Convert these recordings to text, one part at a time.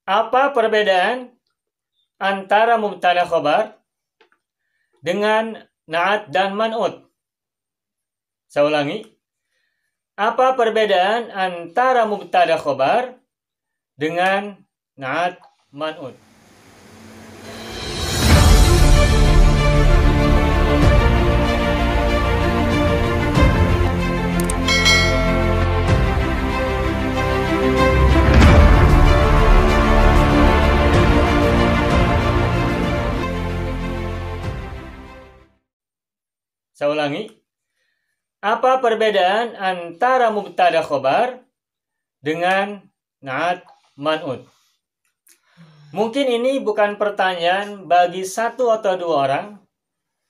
Apa perbedaan antara mubtada khobar dengan na'at dan man'ut? Saya ulangi. Apa perbedaan antara mubtada khobar dengan na'at man'ut? Saya ulangi. Apa perbedaan antara mubtada khobar dengan na'at man'ut? Mungkin ini bukan pertanyaan bagi satu atau dua orang,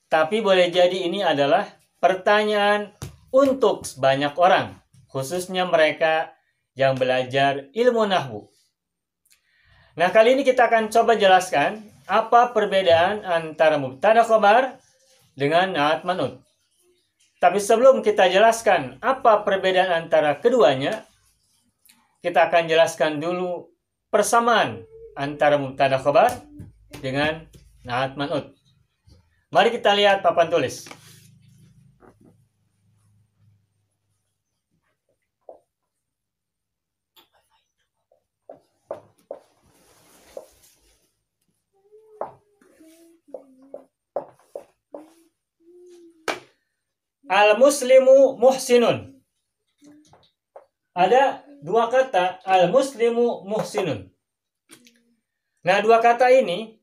tapi boleh jadi ini adalah pertanyaan untuk banyak orang, khususnya mereka yang belajar ilmu nahwu. Nah, kali ini kita akan coba jelaskan apa perbedaan antara mubtada khobar dengan na'at man'ut. Tapi sebelum kita jelaskan apa perbedaan antara keduanya, kita akan jelaskan dulu persamaan antara mubtada khobar dengan na'at man'ut. Mari kita lihat papan tulis. Al-muslimu muhsinun. Ada dua kata al-muslimu muhsinun. Nah, dua kata ini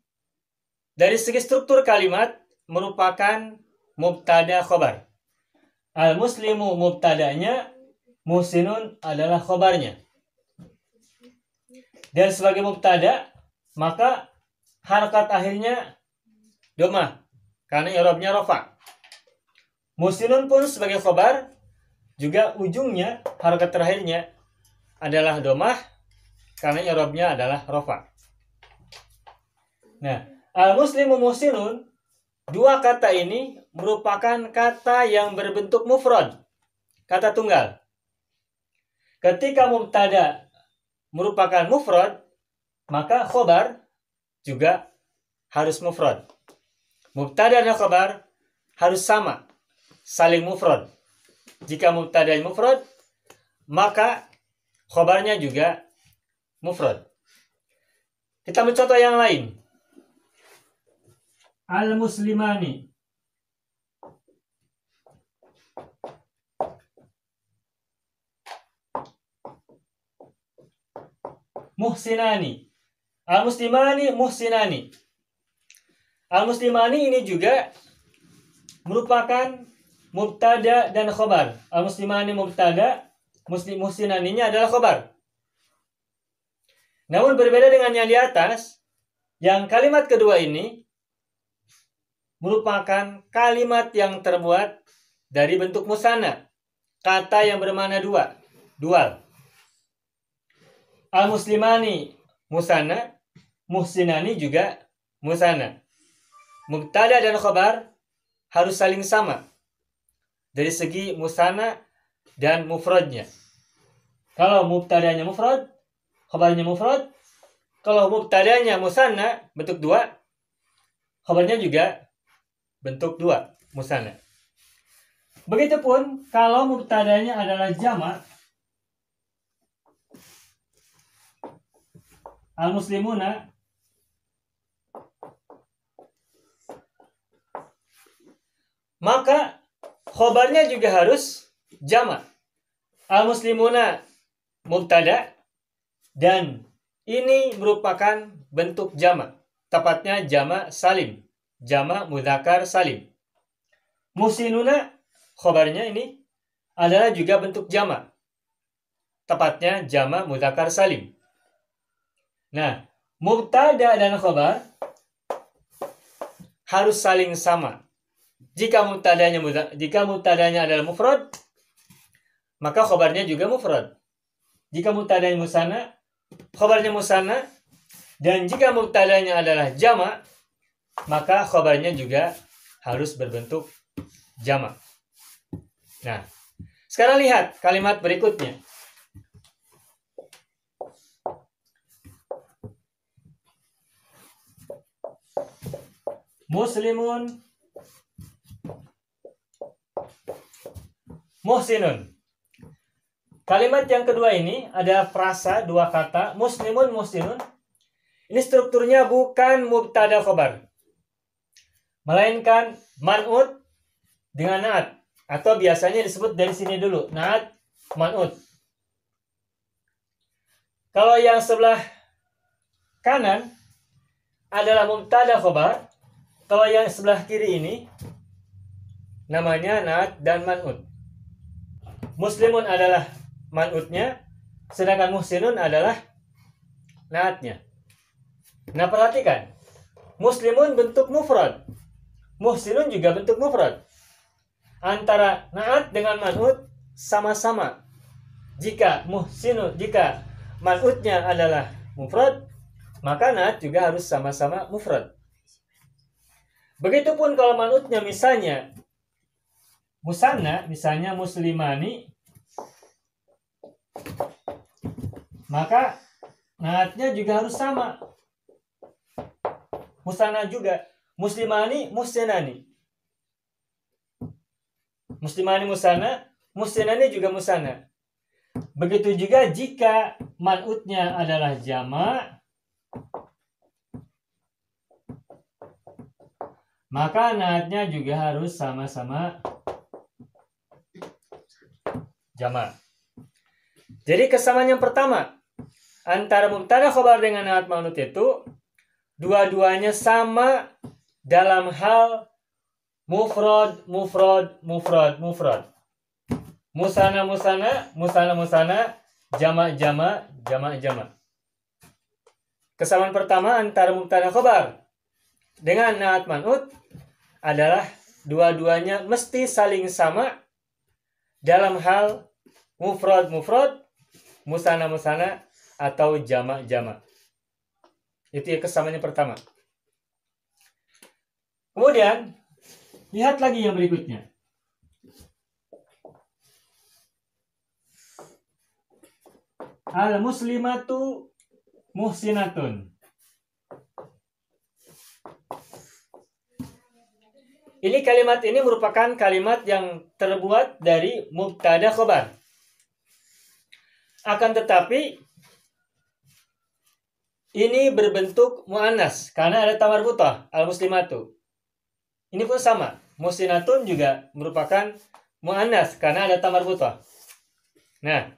dari segi struktur kalimat merupakan mubtada khobar. Al-muslimu mubtadanya, muhsinun adalah khobarnya. Dan sebagai mubtada, maka harakat akhirnya domah karena i'rabnya rafa'. Muhsinun pun sebagai khobar, juga ujungnya, harakat terakhirnya adalah domah karena i'rabnya adalah rafa'. Nah, al-muslimu muhsinun, dua kata ini merupakan kata yang berbentuk mufrad, kata tunggal. Ketika mubtada merupakan mufrad, maka khobar juga harus mufrad. Mubtada dan khobar harus sama, saling mufrad. Jika mubtada mufrad, maka khobarnya juga mufrad. Kita mencontoh yang lain. Al-muslimani. Muhsinani. Al-muslimani muhsinani. Al-muslimani ini juga merupakan mubtada dan khobar. Al-muslimani mubtada, muhsinaninya adalah khobar. Namun berbeda dengan yang di atas, yang kalimat kedua ini merupakan kalimat yang terbuat dari bentuk musanna, kata yang bermakna dua, dual. Al-muslimani musanna, muhsinani juga musanna. Mubtada dan khobar harus saling sama dari segi musanna dan mufradnya. Kalau mubtadanya mufrad, khobarnya mufrad. Kalau mubtadanya musanna, bentuk dua, khobarnya juga bentuk dua, musanna. Begitupun kalau mubtadanya adalah jamak, al-muslimuna, maka khobarnya juga harus jamak. Al-muslimuna mubtada, dan ini merupakan bentuk jamak, tepatnya jamak salim, jamak mudzakkar salim. Muhsinuna, khobarnya ini adalah juga bentuk jamak, tepatnya jamak mudzakkar salim. Nah, mubtada dan khobar harus saling sama. Jika mubtadanya adalah mufrad, maka khobarnya juga mufrad. Jika mubtadanya musanna, khobarnya musanna. Dan jika mubtadanya adalah jamak, maka khobarnya juga harus berbentuk jamak. Nah, sekarang lihat kalimat berikutnya. muslimun, muhsinun. Kalimat yang kedua ini ada frasa dua kata, muslimun, muhsinun. Ini strukturnya bukan mubtada khobar, melainkan man'ut dengan na'at, atau biasanya disebut dari sini dulu, na'at man'ut. Kalau yang sebelah kanan adalah mubtada khobar, kalau yang sebelah kiri ini namanya na'at dan man'ut. Muslimun adalah man'utnya, sedangkan muhsinun adalah na'atnya. Nah, perhatikan, muslimun bentuk mufrad, muhsinun juga bentuk mufrad. Antara na'at dengan man'ut sama-sama. Jika man'utnya adalah mufrad, maka na'at juga harus sama-sama mufrad. Begitupun kalau man'utnya misalnya musanna, misalnya muslimani, maka na'atnya juga harus sama. Musanna juga, muslimani, muhsinani. Muslimani musanna, muhsinani juga musanna. Begitu juga jika man'utnya adalah jama', maka na'atnya juga harus sama-sama jama'. Jadi kesamaan yang pertama antara mubtada khobar dengan na'at man'ut itu dua-duanya sama dalam hal mufrad. Musanna, jama'. Kesamaan pertama antara mubtada khobar dengan na'at man'ut adalah dua-duanya mesti saling sama dalam hal mufrad, musanna, atau jama'. Itu ya kesamaannya pertama. Kemudian lihat lagi yang berikutnya. Al-muslimatu muhsinatun. Ini kalimat ini merupakan kalimat yang terbuat dari mubtada khobar. Akan tetapi ini berbentuk mu'annas karena ada tamarbutah, al-muslimatu. Ini pun sama. Muhsinatun juga merupakan mu'annas karena ada tamarbutah. Nah,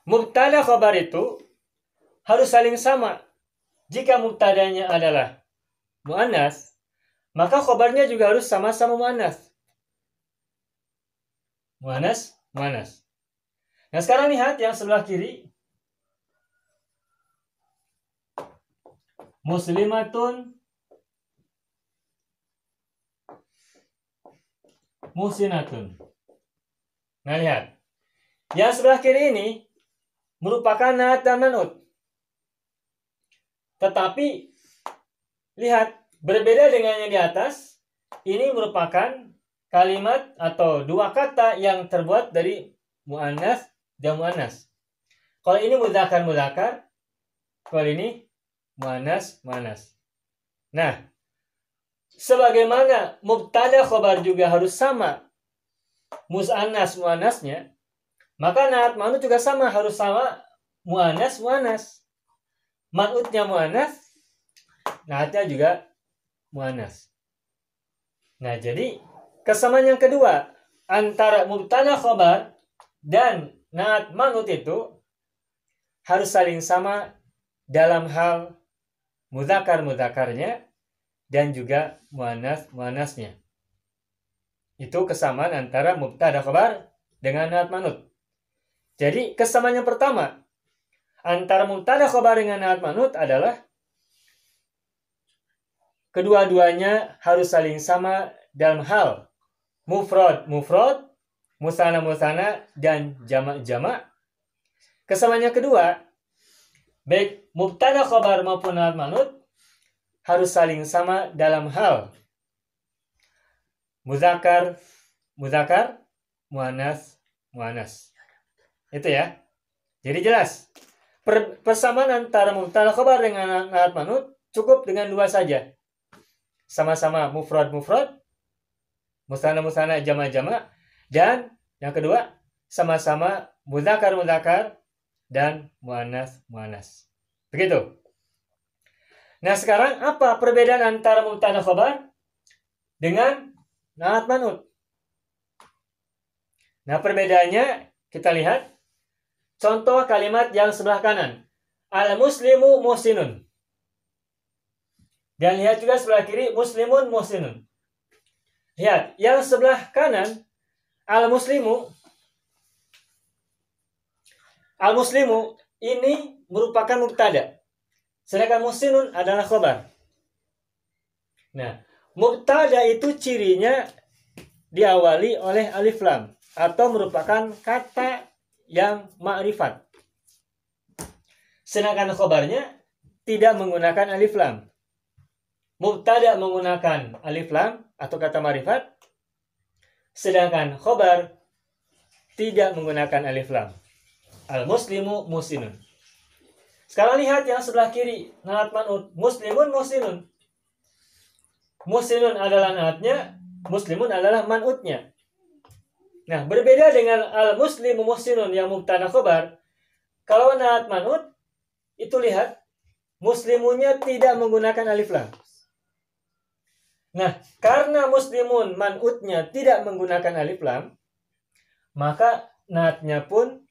mubtada khobar itu harus saling sama. Jika mubtadanya adalah mu'annas, maka khobarnya juga harus sama-sama mu'annas. Mu'annas. Nah, sekarang lihat yang sebelah kiri. Muslimatun muhsinatun. Nah, lihat. Yang sebelah kiri ini merupakan na'at dan man'ut. Tetapi lihat, berbeda dengan yang di atas. Ini merupakan kalimat atau dua kata yang terbuat dari mu'annas dan mu'annas. Kalau ini mudzakkar, kalau ini mu'annas. Nah, sebagaimana mubtada khobar juga harus sama mu'annasnya, maka na'at man'ut juga sama, harus sama mu'annas. Man'utnya mu'annas, na'atnya juga mu'annas. Nah, jadi kesamaan yang kedua antara mubtada khobar dan na'at man'ut itu harus saling sama dalam hal mudzakarnya dan juga muannasnya. Itu kesamaan antara mubtada khobar dengan na'at man'ut. Jadi kesamaan yang pertama antara mubtada khobar dengan na'at man'ut adalah kedua-duanya harus saling sama dalam hal mufrad, musanna, dan jama'. Kesamaan yang kedua, baik mubtada khobar maupun na'at man'ut harus saling sama dalam hal mudzakkar, muannas. Itu ya. Jadi jelas. Persamaan antara mubtada khobar dengan na'at man'ut cukup dengan dua saja. sama-sama mufrad-mufrad, musanna-musanna, jama'-jama', dan yang kedua sama-sama mudzakar-mudzakar dan muannas-muannas. Begitu. Nah, sekarang apa perbedaan antara mubtada khobar dengan na'at man'ut? Nah, perbedaannya kita lihat contoh kalimat yang sebelah kanan. Al-muslimu muhsinun. Dan lihat juga sebelah kiri, muslimun muhsinun. Lihat, yang sebelah kanan, al-muslimu ini merupakan mubtada. Sedangkan muhsinun adalah khobar. Nah, mubtada itu cirinya diawali oleh alif lam atau merupakan kata yang ma'rifat. Sedangkan khobarnya tidak menggunakan alif lam. Mubtada menggunakan alif lam atau kata ma'rifat, sedangkan khobar tidak menggunakan alif lam. Al-muslimu muhsinun. Sekarang lihat yang sebelah kiri, na'at man'ut, muslimun muhsinun. Muhsinun adalah na'atnya, muslimun adalah man'utnya. Nah, berbeda dengan al-muslimu muhsinun yang mubtada khobar. Kalau na'at man'ut, itu lihat, muslimunnya tidak menggunakan alif lam. Nah, karena muslimun man'utnya tidak menggunakan alif lam, maka na'atnya pun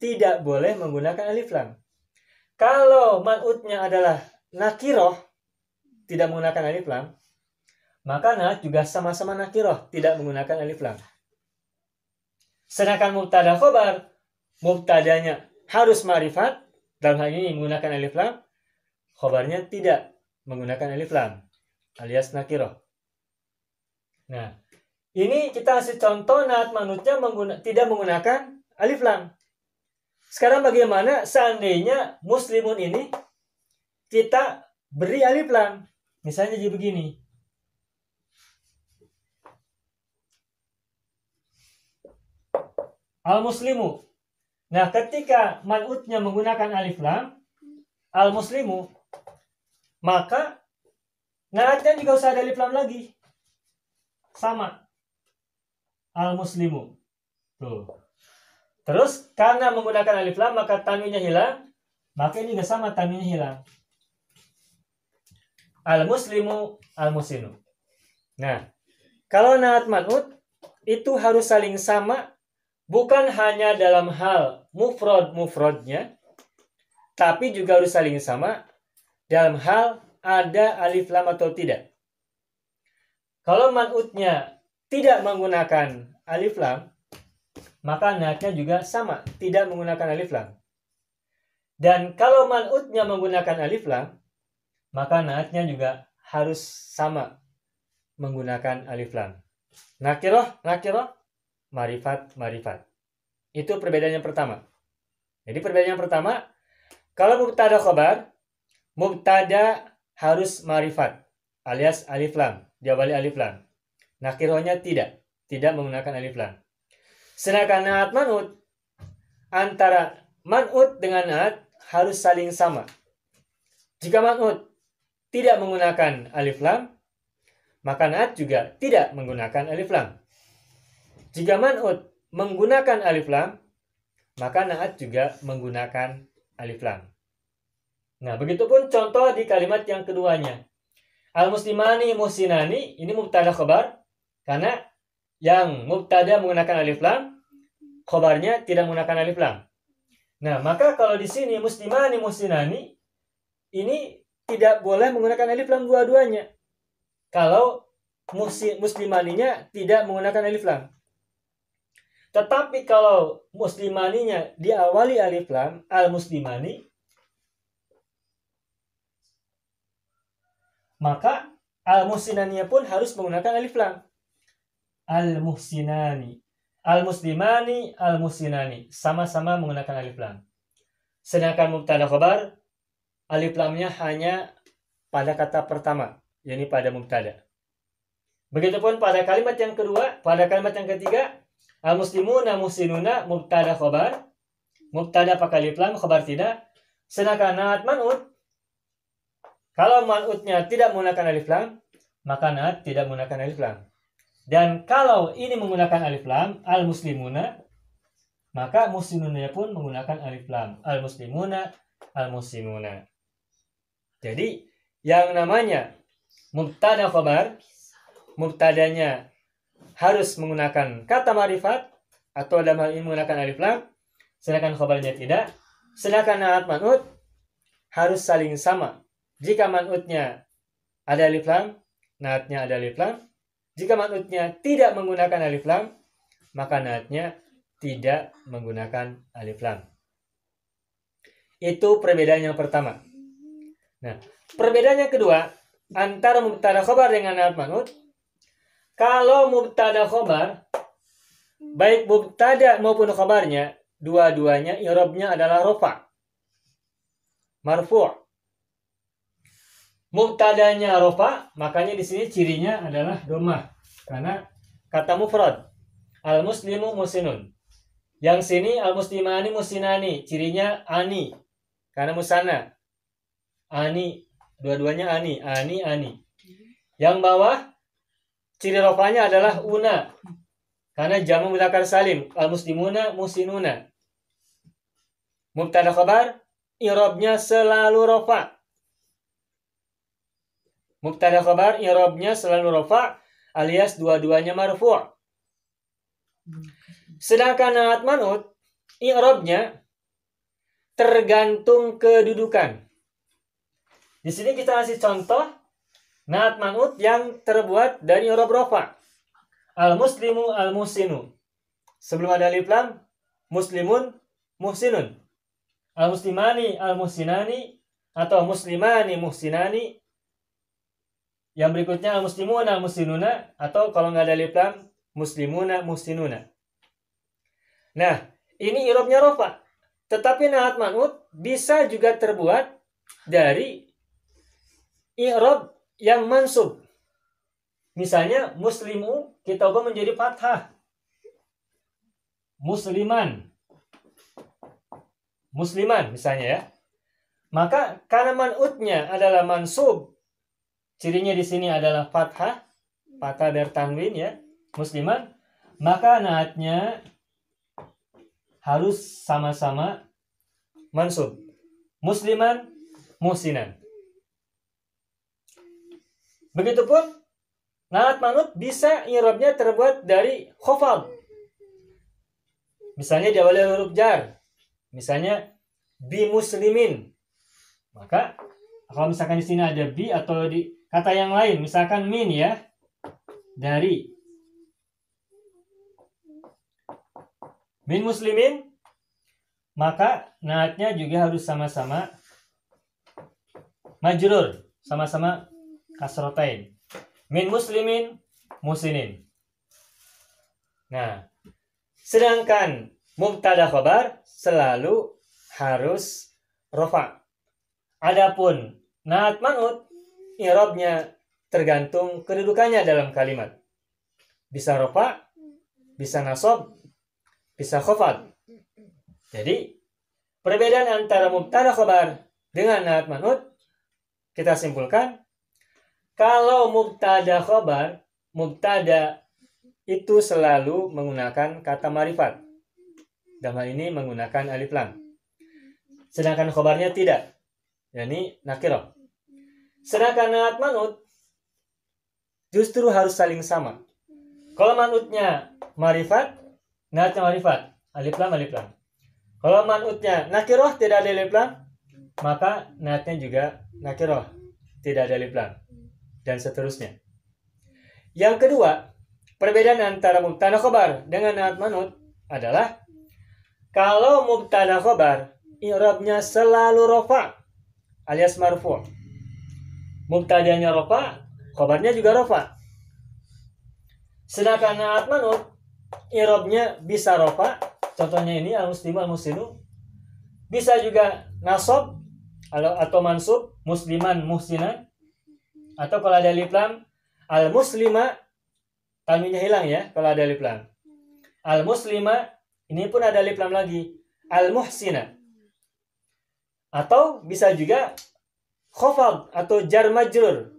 tidak boleh menggunakan alif lam. Kalau man'utnya adalah nakiroh, tidak menggunakan alif lam, maka na'at juga sama-sama nakiroh, tidak menggunakan alif lam. Sedangkan mubtada khobar, mubtadanya harus ma'rifat, dalam hal ini menggunakan alif lam, khobarnya tidak menggunakan alif lam, alias nakiroh. Nah, ini kita kasih contoh na'at man'utnya tidak menggunakan alif lam. Sekarang bagaimana seandainya muslimun ini kita beri alif lam? Misalnya jadi begini. Al-muslimu. Nah, ketika man'utnya menggunakan alif lam, al-muslimu, maka na'atnya juga usah ada alif lam lagi. Sama. Al-muslimu. Tuh. Terus, karena menggunakan alif lam, maka tanwinnya hilang. Maka ini juga sama, tanwinnya hilang. Al-muslimu, al-musinu. Nah, kalau na'at man'ut, itu harus saling sama, bukan hanya dalam hal mufrad-mufradnya, tapi juga harus saling sama dalam hal ada alif lam atau tidak. Kalau man'utnya tidak menggunakan alif lam, maka na'atnya juga sama, tidak menggunakan alif lam. Dan kalau man'utnya menggunakan alif lam, maka na'atnya juga harus sama menggunakan alif lam. Nakiroh, marifat. Itu perbedaan yang pertama. Jadi perbedaan yang pertama, kalau mubtada khobar, mubtada harus marifat, alias alif lam, diawali alif lam. Nakirohnya tidak menggunakan alif lam. Sedangkan na'at man'ut, antara man'ut dengan na'at harus saling sama. Jika man'ut tidak menggunakan alif lam, maka na'at juga tidak menggunakan alif lam. Jika man'ut menggunakan alif lam, maka na'at juga menggunakan alif lam. Nah, begitupun contoh di kalimat yang keduanya. Al-muslimani muhsinani, ini mubtada khobar, karena yang mubtada menggunakan alif lam, khobarnya tidak menggunakan alif lam. Nah, maka kalau di sini muslimani muhsinani, ini tidak boleh menggunakan alif lam dua-duanya. Kalau muslimaninya tidak menggunakan alif lam. Tetapi kalau muslimaninya diawali alif lam, al-muslimani, maka al-muhsinaninya pun harus menggunakan alif lam. Al-muhsinani, al-muslimani, al-muhsinani, sama-sama menggunakan alif lam. Sedangkan mubtada khobar, alif lamnya hanya pada kata pertama, yakni pada mubtada. Begitupun pada kalimat yang kedua, pada kalimat yang ketiga, al-muslimuna muhsinuna, mubtada khobar, mubtada pakai alif lam, khobar tidak. Sedangkan na'at man'ut, kalau man'utnya tidak menggunakan alif lam, maka naat tidak menggunakan alif lam. Dan kalau ini menggunakan alif lam, al-muslimuna, maka muslimunnya pun menggunakan alif lam. Al-muslimuna, al-muslimuna. Jadi yang namanya mubtada khobar, mubtadanya harus menggunakan kata ma'rifat atau dalam hal ini menggunakan alif lam, sedangkan khobarnya tidak. Sedangkan naat man'ut harus saling sama. Jika man'utnya ada alif lam, naatnya ada alif lam. Jika man'utnya tidak menggunakan alif lam, maka naatnya tidak menggunakan alif lam. Itu perbedaan yang pertama. Nah, perbedaan yang kedua antara mubtada khobar dengan naat man'ut. Kalau mubtada khobar, baik mubtada maupun khobarnya, dua-duanya i'rabnya adalah rafa, marfu'. Mubtadanya rafa, makanya di sini cirinya adalah dhammah karena kata mufrad. Al-muslimu musinun. Yang sini al-muslimani musinani, cirinya ani karena musanna. Ani, dua-duanya ani, ani, ani. Yang bawah ciri rafanya adalah una karena jamu mudzakkar salim, al-muslimuna musinuna. Mubtada khabar i'rabnya selalu rafa. Mubtada khabar i'rabnya selalu rafa alias dua-duanya marfu'. Sedangkan naat man'ut i'rabnya tergantung kedudukan. Di sini kita kasih contoh naat man'ut yang terbuat dari i'rab rafa. Al-muslimu al-musinu. Sebelum ada alif lam, muslimun muhsinun. Al-muslimani al-muhsinani atau muslimani muhsinani. Yang berikutnya al-muslimuna al-muhsinuna atau kalau nggak ada alif lam, muslimuna muhsinuna. Nah, ini i'rabnya rafa. Tetapi naat man'ut bisa juga terbuat dari i'rab yang mansub. Misalnya muslimu kita ubah menjadi fathah. Musliman. Musliman misalnya ya. Maka karena man'utnya adalah mansub, cirinya di sini adalah fathah, fathah bertanwin ya, musliman, maka naatnya harus sama-sama mansub. Musliman, muhsinan. Begitupun naat man'ut bisa i'rabnya terbuat dari khafad. Misalnya diawali huruf jar. Misalnya bi muslimin. Maka kalau misalkan di sini ada bi atau di kata yang lain, misalkan min ya, dari min muslimin, maka naatnya juga harus sama-sama majrur, sama-sama kasrotain. Min muslimin musinin. Nah, sedangkan mubtada khabar selalu harus rafa. Adapun naat man'ut i'rabnya tergantung kedudukannya dalam kalimat. Bisa rafa, bisa nasab, bisa khafad. Jadi, perbedaan antara mubtada khabar dengan naat man'ut kita simpulkan, kalau mubtada khabar, mubtada itu selalu menggunakan kata ma'rifat. Dalam hal ini menggunakan alif lam. Sedangkan khabarnya tidak. yakni nakirah. Sedangkan naat man'ut justru harus saling sama. Kalau man'utnya ma'rifat, naatnya ma'rifat, alif lam alif lam. Kalau man'utnya nakirah tidak ada alif lam, maka naatnya juga nakirah, tidak ada alif lam, dan seterusnya. Yang kedua, perbedaan antara mubtada khobar dengan naat man'ut adalah kalau mubtada khobar i'rabnya selalu rafa alias marfu'. Mubtadanya rafa, khobarnya juga rafa. Sedangkan naat man'ut i'rabnya bisa rafa, contohnya ini al-muslimu al-muhsinu, bisa juga nasab atau mansub, musliman muhsinan, atau kalau ada alif lam al-muslima, tanwinnya hilang ya kalau ada alif lam. Al-muslima, ini pun ada alif lam lagi, al-muhsina. Atau bisa juga khafad atau jar majrur,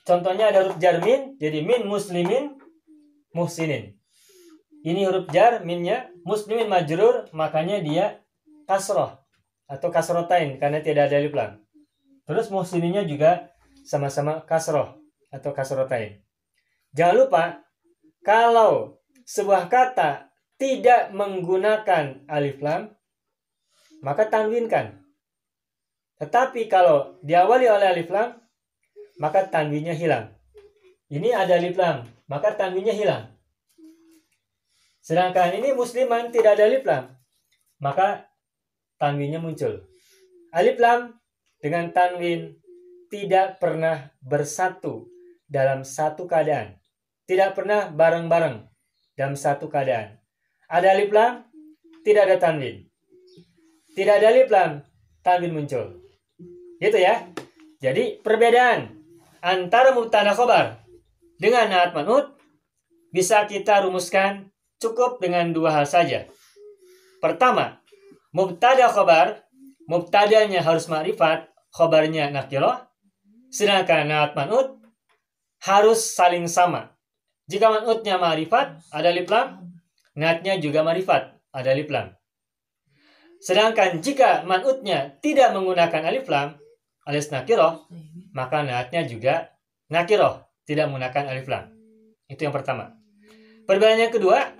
contohnya ada huruf jar min, jadi min muslimin muhsinin. Ini huruf jar minnya, muslimin majrur, makanya dia kasroh atau kasrotain karena tidak ada alif lam. Terus muhsininnya juga sama-sama kasroh atau kasrotain. Jangan lupa, kalau sebuah kata tidak menggunakan alif lam, maka tanwinkan. Tetapi kalau diawali oleh alif lam, maka tanwinnya hilang. Ini ada alif lam, maka tanwinnya hilang. Sedangkan ini musliman tidak ada alif lam, maka tanwinnya muncul. Alif lam dengan tanwin tidak pernah bersatu dalam satu keadaan. Tidak pernah bareng-bareng dalam satu keadaan. Ada alif lam, tidak ada tanwin. Tidak ada alif lam, tanwin muncul. Gitu ya. Jadi perbedaan antara mubtada khobar dengan na'at man'ut bisa kita rumuskan cukup dengan dua hal saja. Pertama, mubtada khobar, mubtadanya harus ma'rifat, khobarnya nakirah. Sedangkan na'at man'ut harus saling sama. Jika man'utnya ma'rifat, ada alif lam, na'atnya juga ma'rifat, ada alif lam. Sedangkan jika man'utnya tidak menggunakan alif lam alias nakirah, maka na'atnya juga nakirah, tidak menggunakan alif lam. Itu yang pertama. Perbedaan yang kedua,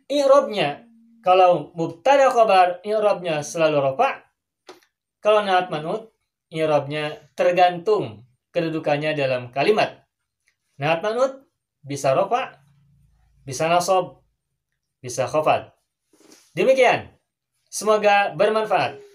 i'rabnya. Kalau mubtada khobar, i'rabnya selalu rafa'. Kalau na'at man'ut, i'rabnya tergantung kedudukannya dalam kalimat. Na'at man'ut bisa rafa', bisa nasab, bisa khafad. Demikian. Semoga bermanfaat.